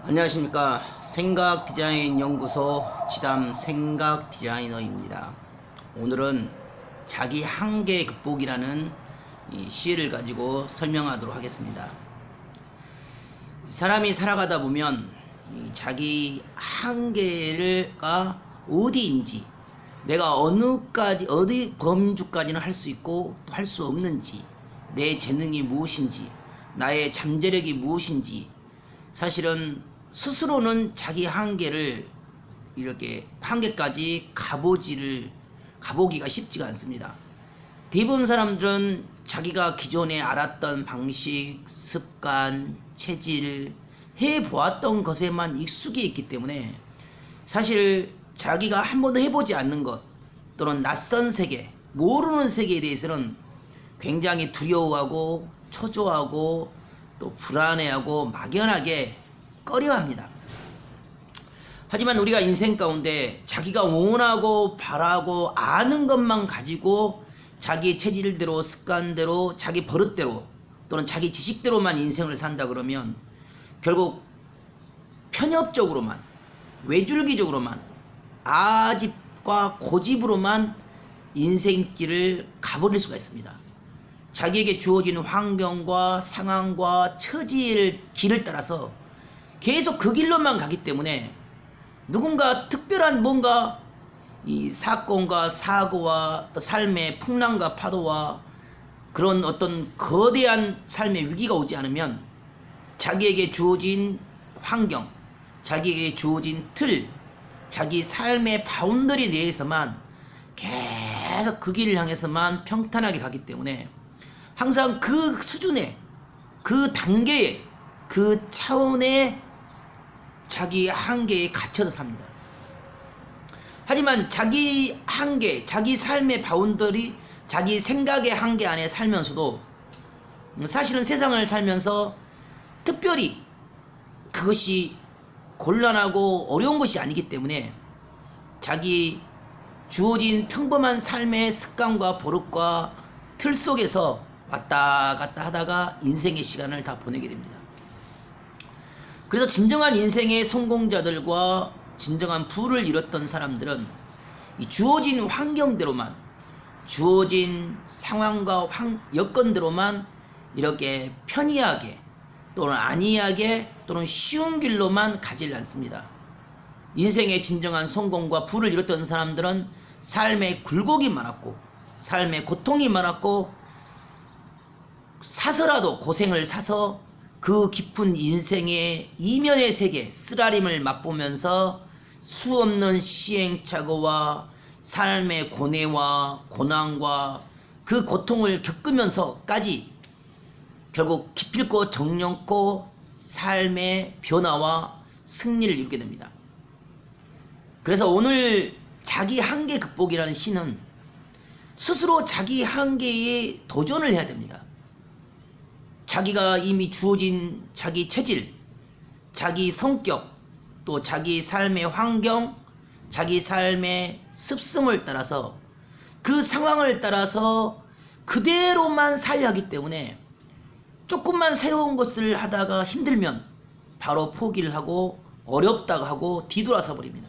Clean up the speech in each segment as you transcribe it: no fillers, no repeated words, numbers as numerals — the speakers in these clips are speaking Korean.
안녕하십니까. 생각디자인연구소 지담 생각디자이너입니다. 오늘은 자기 한계 극복이라는 이 시를 가지고 설명하도록 하겠습니다. 사람이 살아가다 보면 이 자기 한계가 어디인지, 내가 어디 범주까지는 할 수 있고 또 할 수 없는지, 내 재능이 무엇인지, 나의 잠재력이 무엇인지, 사실은 스스로는 자기 한계를 이렇게 한계까지 가보기가 쉽지가 않습니다. 대부분 사람들은 자기가 기존에 알았던 방식, 습관, 체질, 해보았던 것에만 익숙해 있기 때문에 사실 자기가 한 번도 해보지 않는 것 또는 낯선 세계, 모르는 세계에 대해서는 굉장히 두려워하고 초조하고 또 불안해하고 막연하게 꺼려합니다. 하지만 우리가 인생 가운데 자기가 원하고 바라고 아는 것만 가지고 자기 체질대로, 습관대로, 자기 버릇대로 또는 자기 지식대로만 인생을 산다 그러면 결국 편협적으로만, 외줄기적으로만, 아집과 고집으로만 인생길을 가버릴 수가 있습니다. 자기에게 주어진 환경과 상황과 처지의 길을 따라서 계속 그 길로만 가기 때문에 누군가 특별한 뭔가 이 사건과 사고와 또 삶의 풍랑과 파도와 그런 어떤 거대한 삶의 위기가 오지 않으면 자기에게 주어진 환경, 자기에게 주어진 틀, 자기 삶의 바운더리 내에서만 계속 그 길을 향해서만 평탄하게 가기 때문에 항상 그 수준의, 그 단계의, 그 차원의 자기 한계에 갇혀서 삽니다. 하지만 자기 한계, 자기 삶의 바운더리, 자기 생각의 한계 안에 살면서도 사실은 세상을 살면서 특별히 그것이 곤란하고 어려운 것이 아니기 때문에 자기 주어진 평범한 삶의 습관과 버릇과 틀 속에서 왔다 갔다 하다가 인생의 시간을 다 보내게 됩니다. 그래서 진정한 인생의 성공자들과 진정한 부를 이뤘던 사람들은 이 주어진 환경대로만, 주어진 상황과 여건대로만 이렇게 편이하게 또는 안이하게 또는 쉬운 길로만 가질 않습니다. 인생의 진정한 성공과 부를 이뤘던 사람들은 삶의 굴곡이 많았고 삶의 고통이 많았고 사서라도 고생을 사서 그 깊은 인생의 이면의 세계, 쓰라림을 맛보면서 수없는 시행착오와 삶의 고뇌와 고난과 그 고통을 겪으면서까지 결국 기필코 정령코 삶의 변화와 승리를 이루게 됩니다. 그래서 오늘 자기 한계 극복이라는 시는 스스로 자기 한계에 도전을 해야 됩니다. 자기가 이미 주어진 자기 체질, 자기 성격, 또 자기 삶의 환경, 자기 삶의 습성을 따라서 그 상황을 따라서 그대로만 살려 하기 때문에 조금만 새로운 것을 하다가 힘들면 바로 포기를 하고 어렵다고 하고 뒤돌아서 버립니다.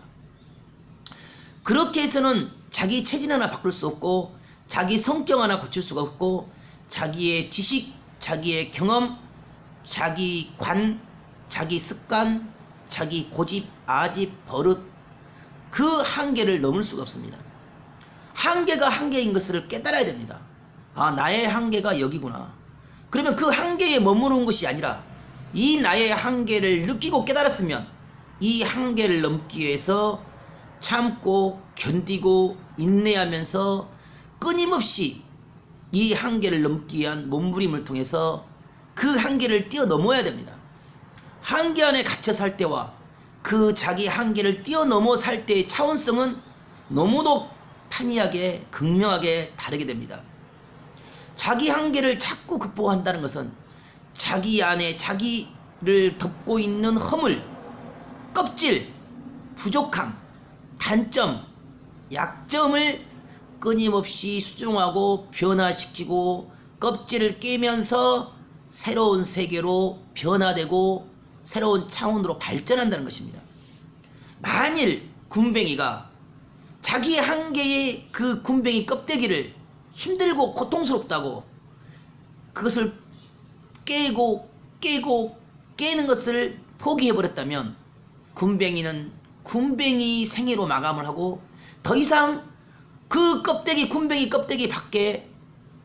그렇게 해서는 자기 체질 하나 바꿀 수 없고 자기 성격 하나 고칠 수가 없고 자기의 지식, 자기의 경험, 자기 관, 자기 습관, 자기 고집, 아집, 버릇 그 한계를 넘을 수가 없습니다. 한계가 한계인 것을 깨달아야 됩니다. 아, 나의 한계가 여기구나. 그러면 그 한계에 머무는 것이 아니라 이 나의 한계를 느끼고 깨달았으면 이 한계를 넘기 위해서 참고 견디고 인내하면서 끊임없이 이 한계를 넘기 위한 몸부림을 통해서 그 한계를 뛰어넘어야 됩니다. 한계 안에 갇혀 살 때와 그 자기 한계를 뛰어넘어 살 때의 차원성은 너무도 판이하게 극명하게 다르게 됩니다. 자기 한계를 자꾸 극복한다는 것은 자기 안에 자기를 덮고 있는 허물, 껍질, 부족함, 단점, 약점을 끊임없이 수정하고 변화시키고 껍질을 깨면서 새로운 세계로 변화되고 새로운 차원으로 발전한다는 것입니다. 만일 군뱅이가 자기 한계의 그 군뱅이 껍데기를 힘들고 고통스럽다고 그것을 깨는 것을 포기해버렸다면 군뱅이는 군뱅이 생애로 마감을 하고 더 이상 그 껍데기, 군뱅이 껍데기 밖에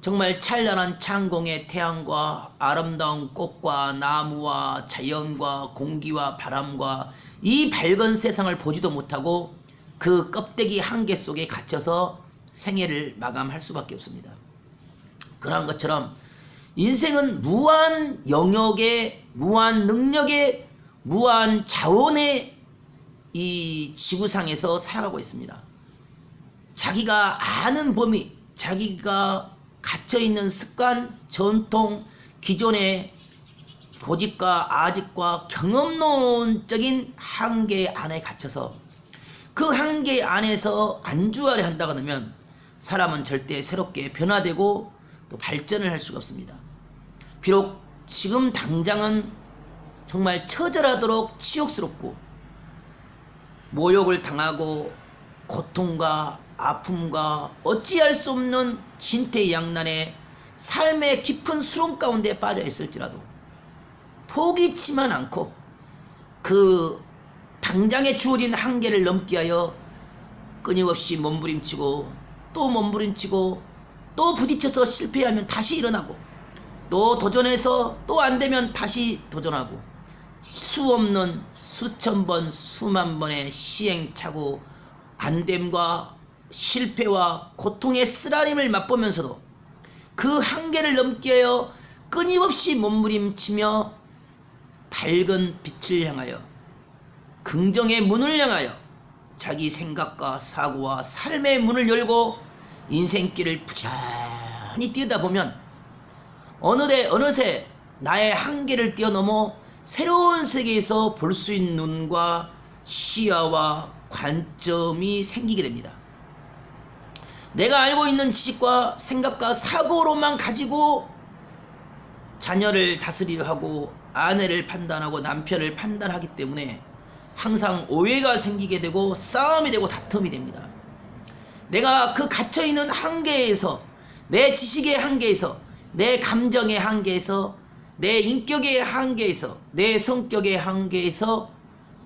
정말 찬란한 창공의 태양과 아름다운 꽃과 나무와 자연과 공기와 바람과 이 밝은 세상을 보지도 못하고 그 껍데기 한계 속에 갇혀서 생애를 마감할 수밖에 없습니다. 그런 것처럼 인생은 무한 영역의, 무한 능력의, 무한 자원의 이 지구상에서 살아가고 있습니다. 자기가 아는 범위, 자기가 갇혀있는 습관, 전통, 기존의 고집과 아집과 경험론적인 한계 안에 갇혀서 그 한계 안에서 안주하려 한다고 하면 사람은 절대 새롭게 변화되고 또 발전을 할 수가 없습니다. 비록 지금 당장은 정말 처절하도록 치욕스럽고 모욕을 당하고 고통과 아픔과 어찌할 수 없는 진퇴양난의 삶의 깊은 수렁 가운데 빠져 있을지라도 포기치만 않고 그 당장에 주어진 한계를 넘기 위하여 끊임없이 몸부림치고 또 몸부림치고 또 부딪혀서 실패하면 다시 일어나고 또 도전해서 또 안되면 다시 도전하고 수없는 수천 번 수만 번의 시행착오 안됨과 실패와 고통의 쓰라림을 맛보면서도 그 한계를 넘기 위하여 끊임없이 몸부림치며 밝은 빛을 향하여 긍정의 문을 향하여 자기 생각과 사고와 삶의 문을 열고 인생길을 부지런히 뛰다 보면 어느새 나의 한계를 뛰어넘어 새로운 세계에서 볼 수 있는 눈과 시야와 관점이 생기게 됩니다. 내가 알고 있는 지식과 생각과 사고로만 가지고 자녀를 다스리려 하고 아내를 판단하고 남편을 판단하기 때문에 항상 오해가 생기게 되고 싸움이 되고 다툼이 됩니다. 내가 그 갇혀있는 한계에서 내 지식의 한계에서 내 감정의 한계에서 내 인격의 한계에서 내 성격의 한계에서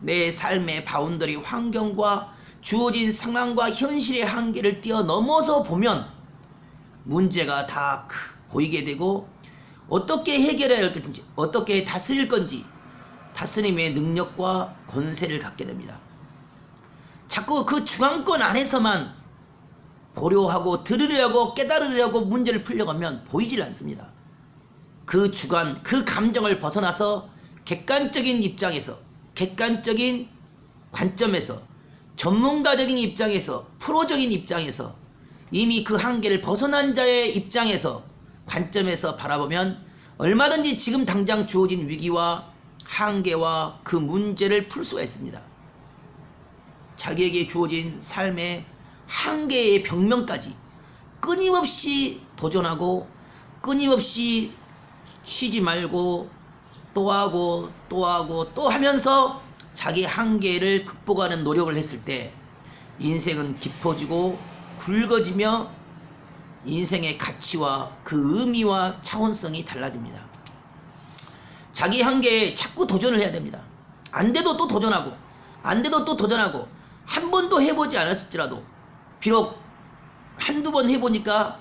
내 삶의 바운더리 환경과 주어진 상황과 현실의 한계를 뛰어넘어서 보면 문제가 다 보이게 되고 어떻게 해결해야 할 건지 어떻게 다스릴 건지 다스림의 능력과 권세를 갖게 됩니다. 자꾸 그 주관권 안에서만 보려하고 들으려고 깨달으려고 문제를 풀려가면 보이질 않습니다. 그 주관, 그 감정을 벗어나서 객관적인 입장에서 객관적인 관점에서 전문가적인 입장에서 프로적인 입장에서 이미 그 한계를 벗어난 자의 입장에서 관점에서 바라보면 얼마든지 지금 당장 주어진 위기와 한계와 그 문제를 풀 수가 있습니다. 자기에게 주어진 삶의 한계의 벽면까지 끊임없이 도전하고 끊임없이 쉬지 말고 또 하고 또 하면서 자기 한계를 극복하는 노력을 했을 때 인생은 깊어지고 굵어지며 인생의 가치와 그 의미와 차원성이 달라집니다. 자기 한계에 자꾸 도전을 해야 됩니다. 안 돼도 또 도전하고 안 돼도 또 도전하고 한 번도 해보지 않았을지라도 비록 한두 번 해보니까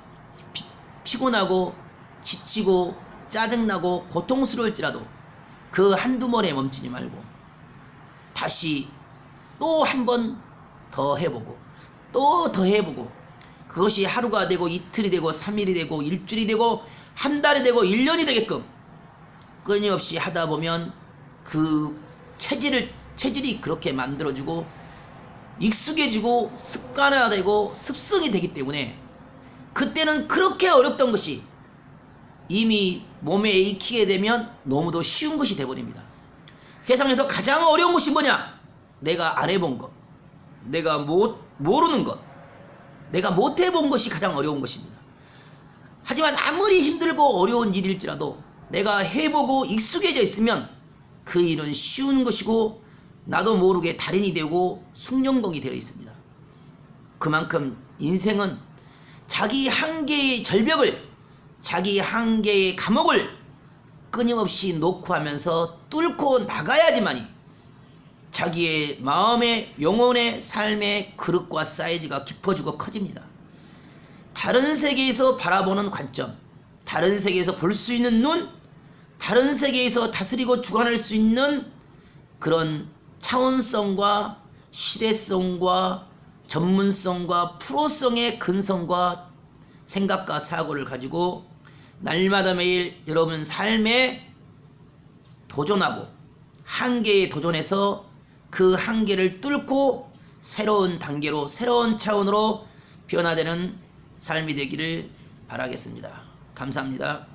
피곤하고 지치고 짜증나고 고통스러울지라도 그 한두 번에 멈추지 말고 다시 또 한 번 더 해보고 또 더 해보고 그것이 하루가 되고 이틀이 되고 3일이 되고 일주일이 되고 한 달이 되고 1년이 되게끔 끊임없이 하다 보면 그 체질이 그렇게 만들어지고 익숙해지고 습관화되고 습성이 되기 때문에 그때는 그렇게 어렵던 것이 이미 몸에 익히게 되면 너무도 쉬운 것이 되어버립니다. 세상에서 가장 어려운 것이 뭐냐? 내가 안 해본 것, 내가 모르는 것, 내가 못 해본 것이 가장 어려운 것입니다. 하지만 아무리 힘들고 어려운 일일지라도 내가 해보고 익숙해져 있으면 그 일은 쉬운 것이고 나도 모르게 달인이 되고 숭령동이 되어 있습니다. 그만큼 인생은 자기 한계의 절벽을, 자기 한계의 감옥을 끊임없이 놓고 하면서 뚫고 나가야지만이 자기의 마음의, 영혼의, 삶의 그릇과 사이즈가 깊어지고 커집니다. 다른 세계에서 바라보는 관점, 다른 세계에서 볼 수 있는 눈, 다른 세계에서 다스리고 주관할 수 있는 그런 차원성과 시대성과 전문성과 프로성의 근성과 생각과 사고를 가지고 날마다 매일 여러분 삶에 도전하고 한계에 도전해서 그 한계를 뚫고 새로운 단계로, 새로운 차원으로 변화되는 삶이 되기를 바라겠습니다. 감사합니다.